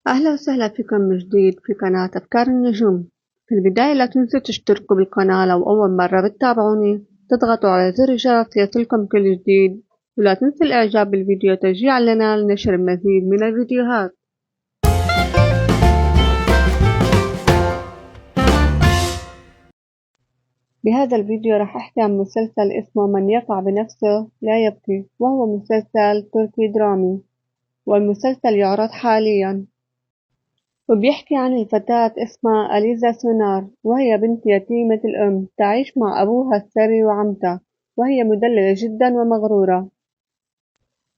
أهلا وسهلا فيكم من جديد في قناة أفكار النجوم. في البداية لا تنسوا تشتركوا بالقناة لو أول مرة بتتابعوني، تضغطوا على زر الجرس ليصلكم كل جديد، ولا تنسوا الإعجاب بالفيديو تشجيعا لنا لنشر المزيد من الفيديوهات. بهذا الفيديو راح أحكي عن مسلسل اسمه من يقع بنفسه لا يبكي، وهو مسلسل تركي درامي، والمسلسل يعرض حاليا، وبيحكي عن الفتاة اسمها أليزا سونار، وهي بنت يتيمة الأم تعيش مع أبوها الثري وعمتها، وهي مدللة جدا ومغرورة.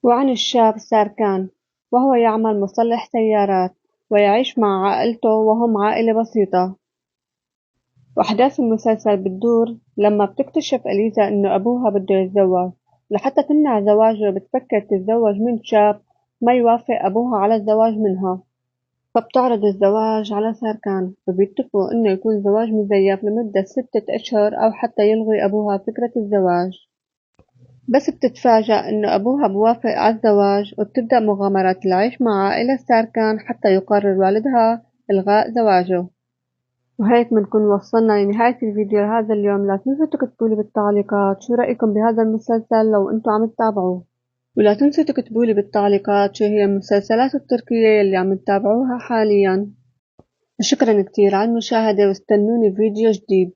وعن الشاب ساركان، وهو يعمل مصلح سيارات ويعيش مع عائلته وهم عائلة بسيطة. وأحداث المسلسل بتدور لما بتكتشف أليزا إنه أبوها بده يتزوج، لحتى تمنع زواجه بتفكر تتزوج من شاب ما يوافق أبوها على الزواج منها، فبتعرض الزواج على ساركان، وبيتفقوا إنه يكون زواج مزيف لمدة 6 أشهر أو حتى يلغي أبوها فكرة الزواج. بس بتتفاجأ إنه أبوها بوافق على الزواج، وبتبدأ مغامرات العيش مع عائلة ساركان حتى يقرر والدها إلغاء زواجه. وهيك بنكون وصلنا لنهاية الفيديو هذا اليوم. لا تنسوا تكتبولي بالتعليقات شو رأيكم بهذا المسلسل لو انتوا عم تتابعوه، ولا تنسوا تكتبولي بالتعليقات شو هي المسلسلات التركية اللي عم تتابعوها حاليا. شكرا كتير على المشاهدة، واستنوني بفيديو جديد.